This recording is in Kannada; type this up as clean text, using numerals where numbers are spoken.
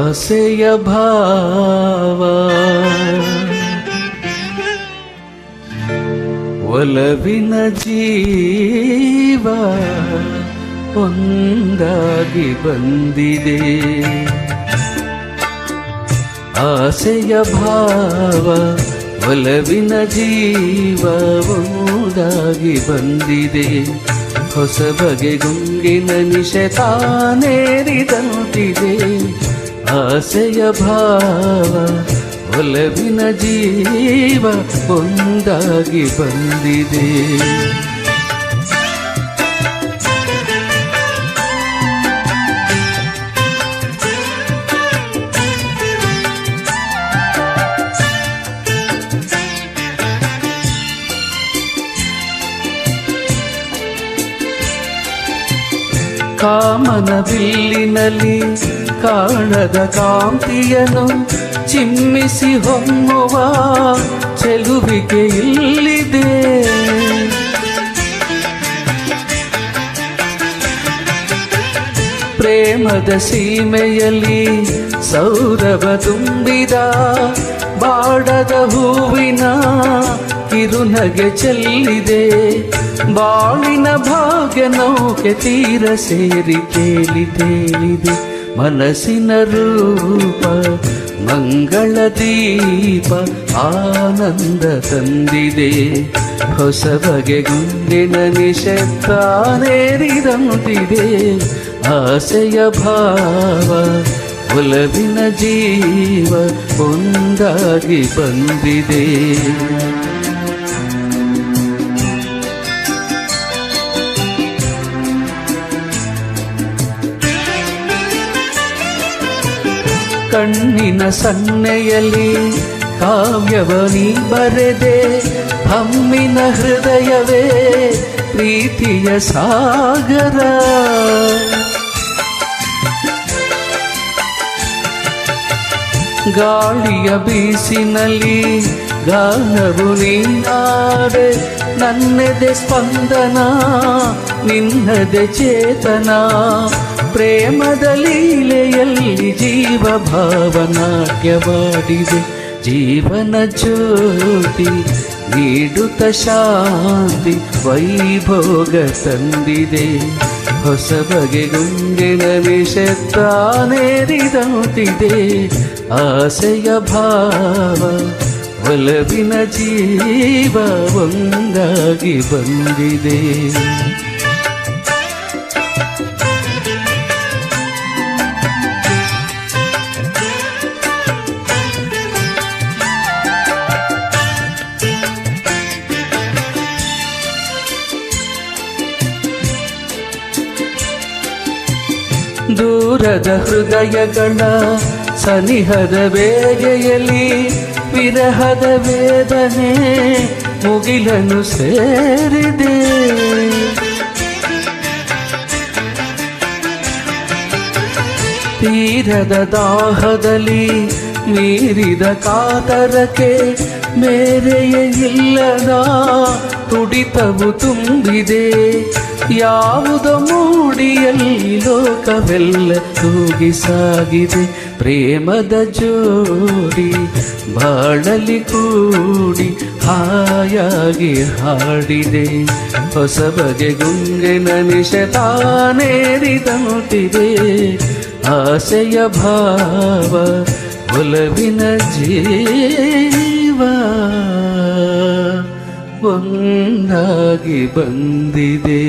ಆಸೆಯ ಭಾವ ಒಲವಿನ ಜೀವ ಒಂದಾಗಿ ಬಂದಿದೆ. ಆಸೆಯ ಭಾವ ಒಲವಿನ ಜೀವ ಒಂದಾಗಿ ಬಂದಿದೆ. ಹೊಸ ಬಗೆ ಗುಂಗಿನ ನಿಶೆ ತಾನೇರಿದಂತಿದೆ. ಆಸೆಯ ಭಾವ ಒಲವಿನ ಜೀವ ಒಂದಾಗಿ ಬಂದಿದೆ. ಕಾಮನ ಬಿಲ್ಲಿನಲ್ಲಿ ಕಾಣದ ಕಾಂತಿಯನ್ನು ಚಿಮ್ಮಿಸಿ ಹೊಮ್ಮುವ ಚೆಲುವಿಗೆ ಇಲ್ಲಿದೆ. ಪ್ರೇಮದ ಸೀಮೆಯಲ್ಲಿ ಸೌರಭ ತುಂಬಿದ ಬಾಡದ ಹೂವಿನ ಕಿರುನಗೆ ಚೆಲ್ಲಿದೆ. ಬಾಳಿನ ಭಾಗ್ಯ ನೌಕೆ ತೀರ ಸೇರಿ ತೇಲಿ ತೇಲಿದೆ. ಮನಸ್ಸಿನ ರೂಪ ಮಂಗಳ ದೀಪ ಆನಂದ ತಂದಿದೆ. ಹೊಸ ಬಗೆ ಗುಂಡಿನ ನಿಶಬ್ದಾನೇರಿದಂತಿದೆ. ಆಸೆಯ ಭಾವ ಒಲವಿನ ಜೀವ ಒಂದಾಗಿ ಬಂದಿದೆ. ಕಣ್ಣಿನ ಸನ್ನೆಯಲ್ಲಿ ಕಾವ್ಯವನಿ ಬರೆದೆ. ಹಮ್ಮಿನ ಹೃದಯವೇ ಪ್ರೀತಿಯ ಸಾಗರ. ಗಾಳಿಯ ಬೀಸಿನಲ್ಲಿ ಗಾನವು ನೀನಾದೆ. ನನ್ನದೆ ಸ್ಪಂದನ ನಿನ್ನದೆ ಚೇತನ. ಪ್ರೇಮದ ಲೀಲೆಯಲ್ಲಿ ಜೀವ ಭಾವನಾಟ್ಯವಾಡಿದೆ. ಜೀವನ ಜ್ಯೋತಿ ನೀಡುತ್ತ ಶಾಂತಿ ವೈಭೋಗ ತಂದಿದೆ. ಹೊಸ ಬಗೆ ಗುಂಗಿನ ನಿಶಬ್ದಾನೇರಿದಂತಿದೆ. ಆಸೆಯ ಭಾವ ಒಲವಿನ ಜೀವ ಒಂದಾಗಿ ಬಂದಿದೆ. ದೂರದ ಹೃದಯಗಳ ಸನಿಹದ ಬೇಗೆಯಲ್ಲಿ ವಿರಹದ ವೇದನೆ ಮುಗಿಲನ್ನು ಸೇರಿದೆ. ತೀರದ ದಾಹದಲ್ಲಿ ಮೀರಿದ ಕಾತರಕ್ಕೆ ಮೇರೆಯೇ ಇಲ್ಲದ ತುಡಿತವು ತುಂಬಿದೆ. ಯಾವುದೋ ಮೂಡಿಯಲ್ಲಿ ಲೋಕವೆಲ್ಲ ತೂಗಿಸಾಗಿದೆ. ಪ್ರೇಮದ ಜೋಡಿ ಬಾಳಲಿ ಕೂಡಿ ಹಾಯಾಗಿ ಹಾಡಿದೆ. ಹೊಸ ಬಗೆ ಗುಂಗಿನ ನಿಶೆ ತಾನೇರಿದಂತಿದೆ. ಆಸೆಯ ಭಾವ ಒಲವಿನ ಜೀವ ಒಂದಾಗಿ ಬಂದಿದೆ.